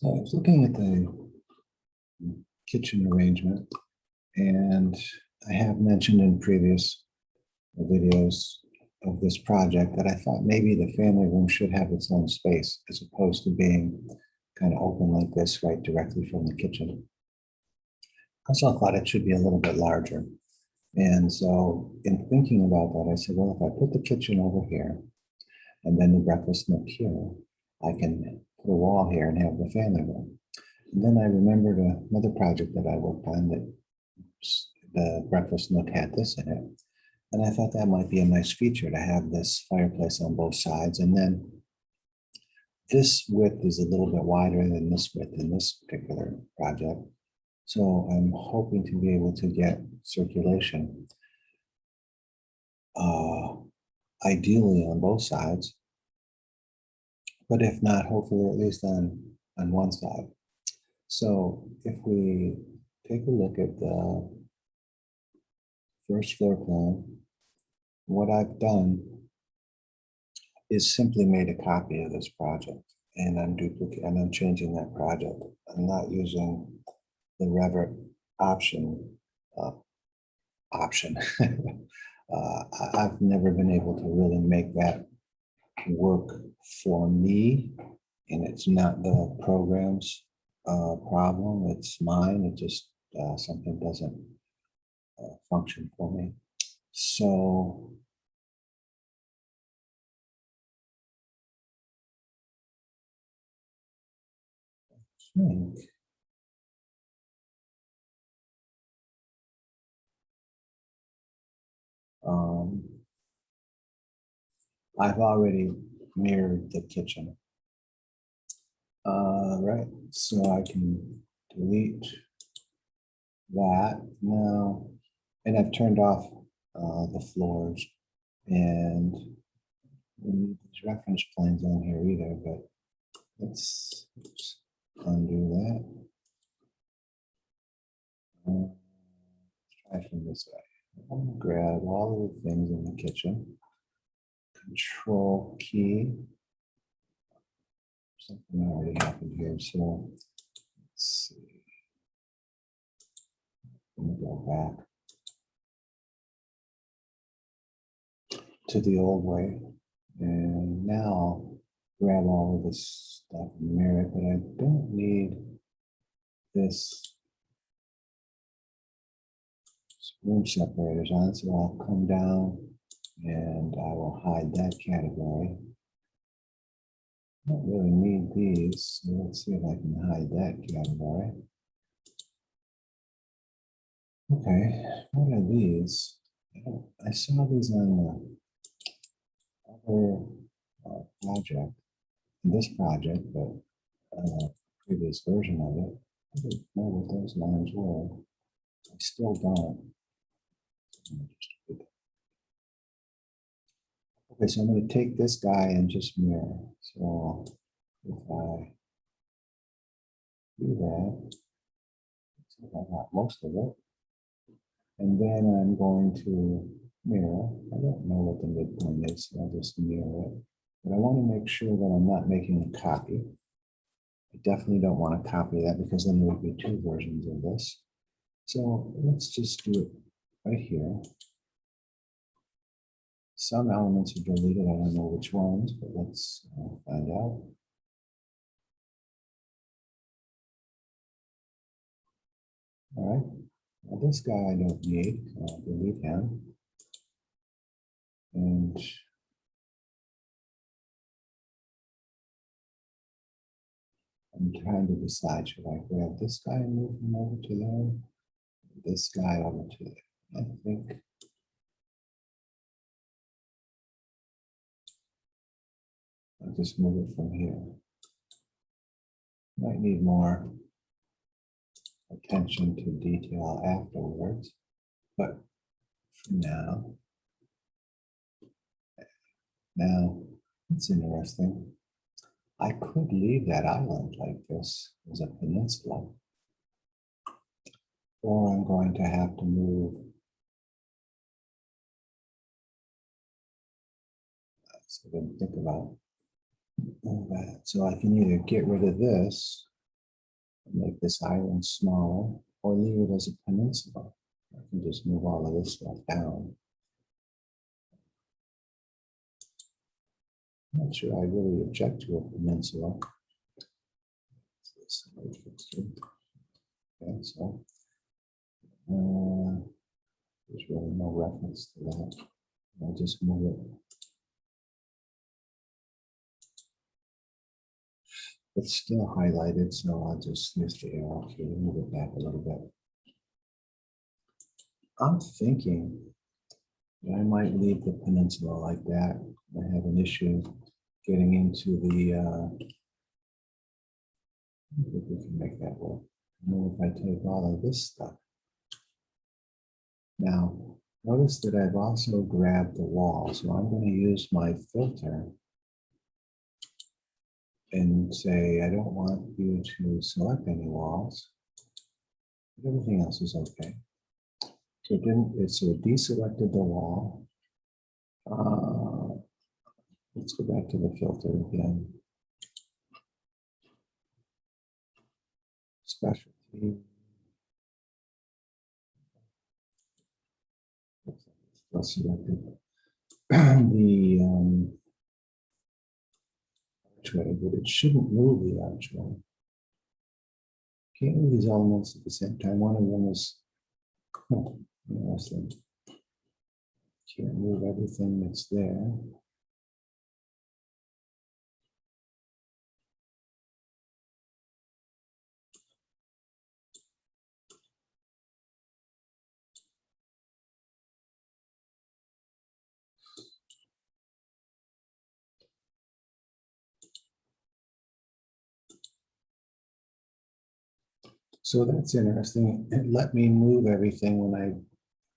So I was looking at the kitchen arrangement, and I have mentioned in previous videos of this project that I thought maybe the family room should have its own space as opposed to being kind of open like this right directly from the kitchen. I also thought it should be a little bit larger. And so in thinking about that, I said, well, if I put the kitchen over here and then the breakfast nook here, I can put a wall here and have the family room. And then I remembered another project that I worked on that the breakfast nook had this in it. And I thought that might be a nice feature to have this fireplace on both sides. And then this width is a little bit wider than this width in this particular project. So I'm hoping to be able to get circulation, ideally on both sides. But if not, hopefully at least on one side. So if we take a look at the first floor plan, what I've done is simply made a copy of this project, and I'm changing that project. I'm not using the Revit option. Uh, option. I've never been able to really make that work for me, and it's not the program's problem. It's mine. It just something doesn't function for me. So I think um, I've already mirrored the kitchen. Right, so I can delete that now, and I've turned off the floors, and we need these reference planes on here either, but let's undo that. Let's try from this way. I'm gonna grab all of the things in the kitchen. Control key. Something already happened here, so let's see. Let me go back to the old way, and now grab all of this stuff and mirror it, but I don't need this room separators on, so I'll come down and I will hide that category. I don't really need these, so let's see if I can hide that category. Okay, what are these? I saw these on the other project, this project, but previous version of it. I didn't know what those lines were. I still don't. Okay, so I'm going to take this guy and just mirror. So if I do that, I got most of it. And then I'm going to mirror. I don't know what the midpoint is, so I'll just mirror it. But I want to make sure that I'm not making a copy. I definitely don't want to copy that because then there would be two versions of this. So let's just do it right here. Some elements are deleted. I don't know which ones, but let's find out. All right. Now this guy I don't need. I'll delete him. And I'm trying to decide, should I grab this guy and move him over to there? This guy over to there. I think I'll just move it from here. Might need more attention to detail afterwards, but for now it's interesting. I could leave that island like this as a peninsula, or I'm going to have to move. So I didn't think about all that. So I can either get rid of this Make this island smaller or leave it as a peninsula. I can just move all of this stuff down. I'm not sure I really object to a peninsula. Okay, so there's really no reference to that. I'll just move it. It's still highlighted, so I'll just use the arrow here, move it back a little bit. I'm thinking that I might leave the peninsula like that. I have an issue getting into the, I think we can make that work. And then if I take all of this stuff. Now, notice that I've also grabbed the wall, so I'm going to use my filter and say, I don't want you to select any walls. But everything else is okay. So it deselected the wall. Let's go back to the filter again. Specialty. Still selected the archway, but it shouldn't move the archway. Can't move these elements at the same time. One of them is interesting. Can't move everything that's there. So that's interesting. It let me move everything when I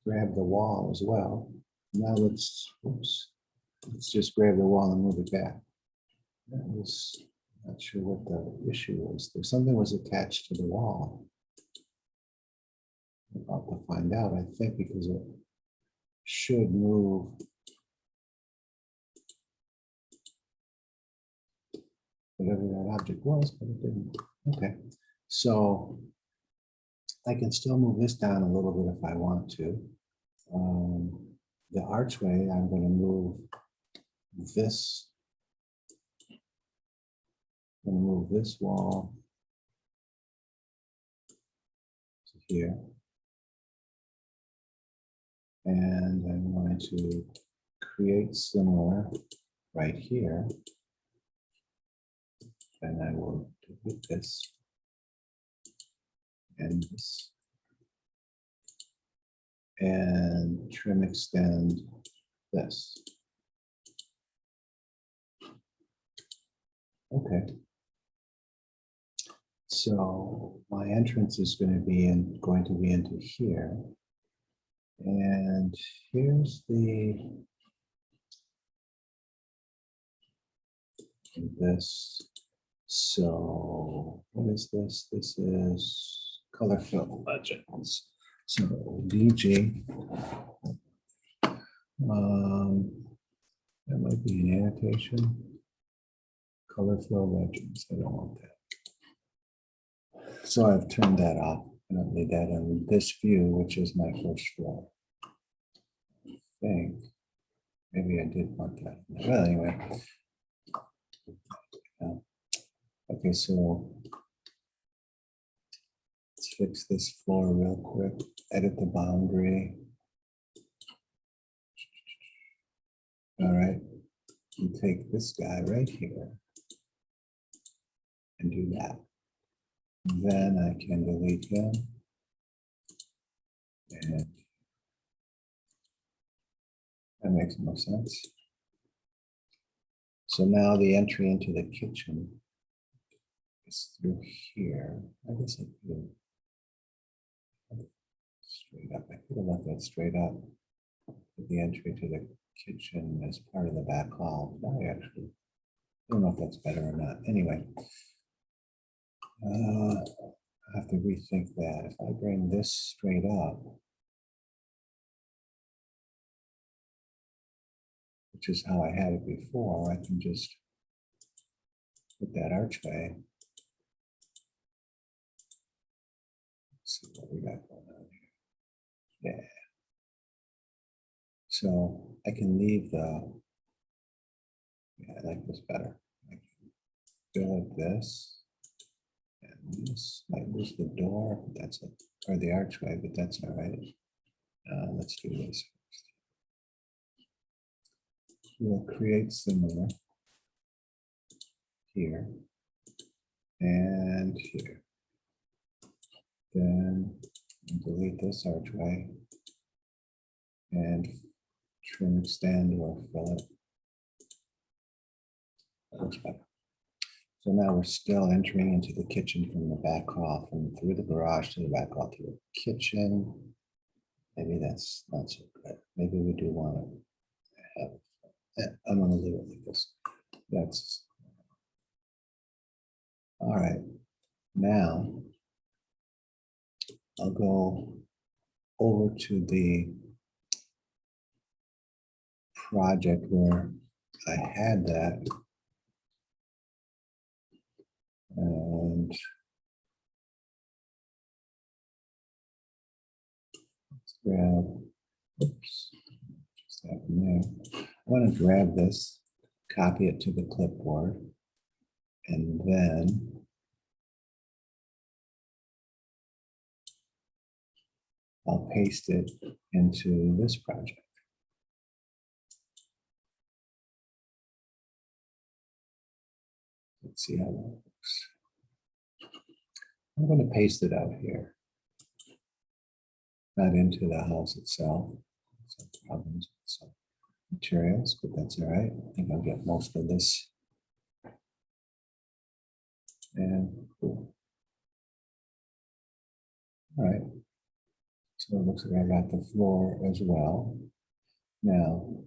grab the wall as well. Now let's just grab the wall and move it back. That was not sure what the issue was. There's something was attached to the wall. I'm about to find out, I think, because it should move whatever that object was, but it didn't. Okay, so I can still move this down a little bit if I want to. The archway, I'm going to move this. I'm going to move this wall to here. And I'm going to create similar right here. And I will delete this and this. And trim extend this. Okay. So my entrance is going to be into here. And here's this. So what is this? This is color fill legends. So DG. That might be an annotation. Color fill legends. I don't want that. So I've turned that off. I don't need that in this view, which is my first floor. I think maybe I did want that. Well, anyway. Okay, so let's fix this floor real quick. Edit the boundary. All right, you take this guy right here and do that. Then I can delete him. And that makes more sense. So now the entry into the kitchen is through here. I guess I could have straight up. I could have left that straight up. Put the entry to the kitchen as part of the back hall. I actually don't know if that's better or not. Anyway, I have to rethink that. If I bring this straight up, which is how I had it before, I can just put that archway see what we got going on here. Yeah. So I can leave the, yeah, I like this better. I can fill it this. And this might lose the door, but that's it, or the archway, but that's all right. Let's do this. We'll create similar here and here. Then delete this archway and trim, extend, or fill it. That looks better. So now we're still entering into the kitchen from the back hall, from through the garage to the back hall to the kitchen. Maybe that's not so good. Maybe we do want to have, I'm going to leave it like this. That's all right. Now I'll go over to the project where I had that. And let's grab, oops, just happened there. I want to grab this, copy it to the clipboard, and then I'll paste it into this project. Let's see how that works. I'm going to paste it out here, not into the house itself. Some problems with some materials, but that's all right. I think I'll get most of this. And cool. All right. So it looks like I got the floor as well. Now,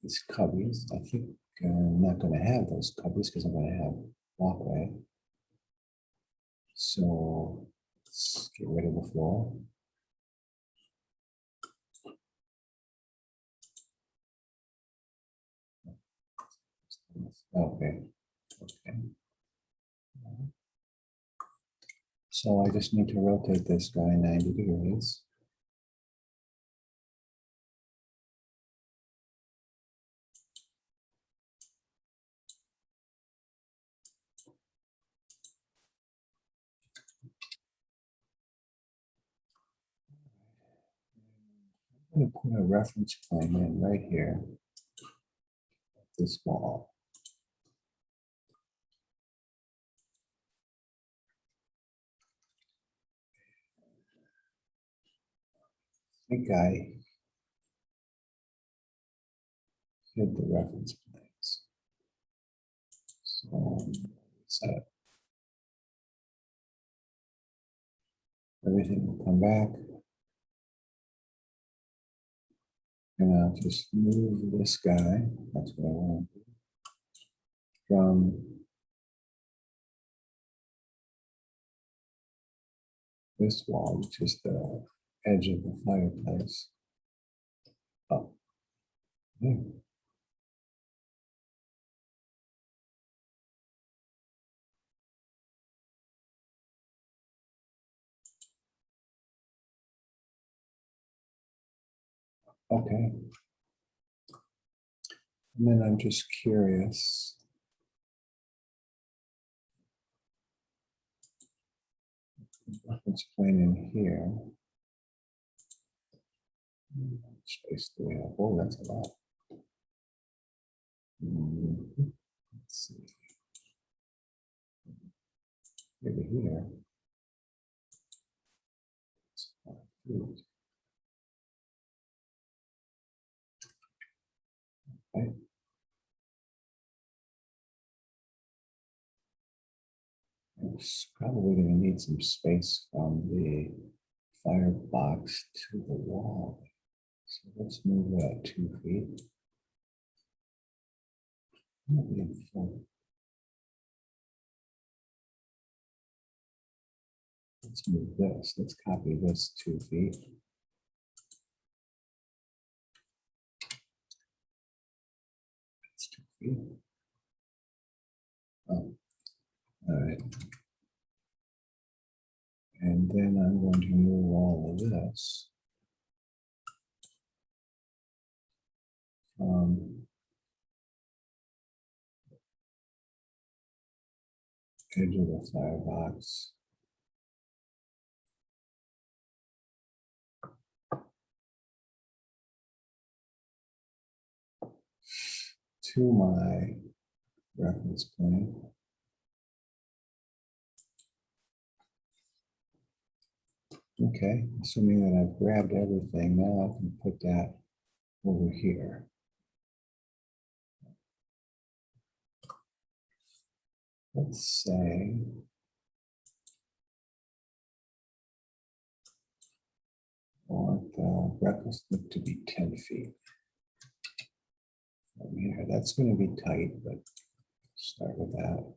these cubbies, I think I'm not going to have those cubbies because I'm going to have walkway. So let's get rid of the floor. Okay. Okay. So I just need to rotate this guy 90 degrees. I'm going to put a reference plane in right here, this wall. I think I hid the reference planes. So set everything will come back. And I'll just move this guy. That's what I want to do. From this wall, which is the edge of the fireplace, up here. Okay. And then I'm just curious. Reference plane in here. Space do we have? Oh, that's a lot. Let's see. Maybe here. Okay. It's probably going to need some space from the firebox to the wall. So let's move that 2 feet. Let's move this. Let's copy this 2 feet. That's 2 feet. Oh, all right. And then I'm going to move all of this from edge of the firebox to my reference plane. Okay, assuming that I've grabbed everything, now I can put that over here. Let's say I want the breakfast nook to be 10 feet from here. That's going to be tight, but start with that.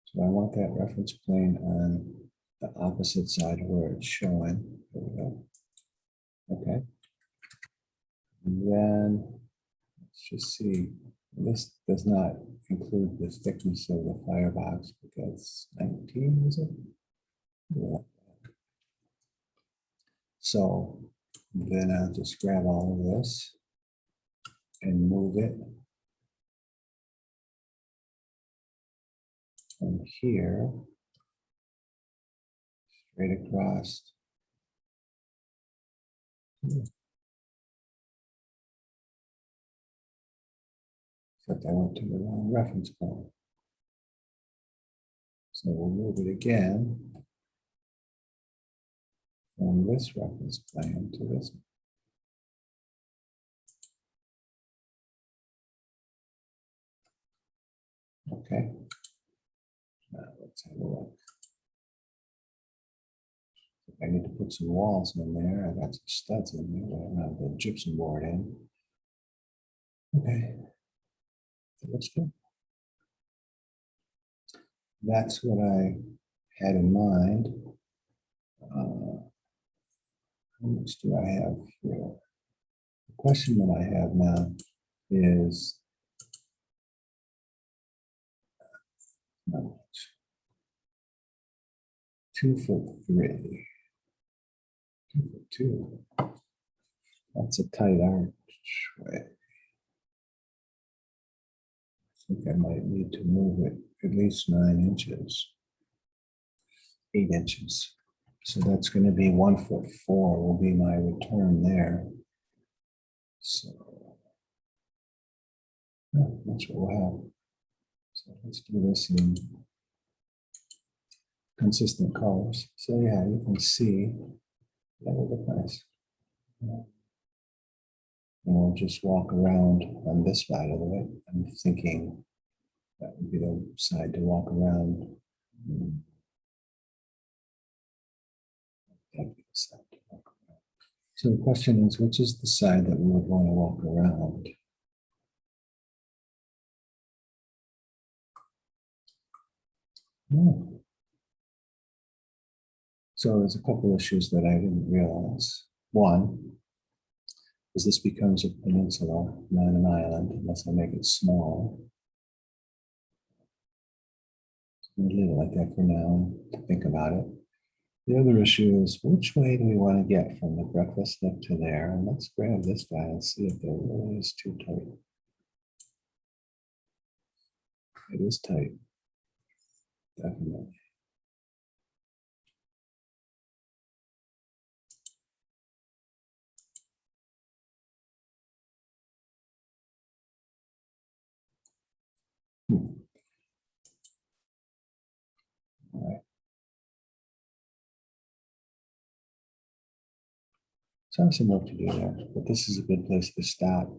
So I want that reference plane on the opposite side of where it's showing. There we go. Okay. And then let's just see. This does not include the thickness of the firebox because 19 is it? Yeah. So then I'll just grab all of this and move it from here straight across. Except I went to the wrong reference point. So we'll move it again from this reference plane to this. Okay. Now let's have a look. I need to put some walls in there. I got some studs in there, but I don't have the gypsum board in. Okay. So let's go. That's what I had in mind. How much do I have here? The question that I have now is not much. 2'3". 2'2". That's a tight archway. I think I might need to move it at least 9 inches, 8 inches. So that's going to be 1'4" will be my return there. So yeah, that's what we'll have. So let's do this in consistent colors. So yeah, you can see that will look nice. And we'll just walk around on this side of it. I'm thinking that would be the side to walk around. That'd be the side to walk around. So the question is, which is the side that we would want to walk around? Oh. So there's a couple issues that I didn't realize. One is this becomes a peninsula, not an island, unless I make it small. I'm gonna leave it like that for now to think about it. The other issue is which way do we want to get from the breakfast nook to there? And let's grab this guy and see if there really is too tight. It is tight, definitely. All right. So I have some work to do there, but this is a good place to stop.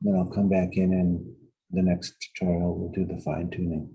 Then I'll come back in and the next tutorial we'll do the fine tuning.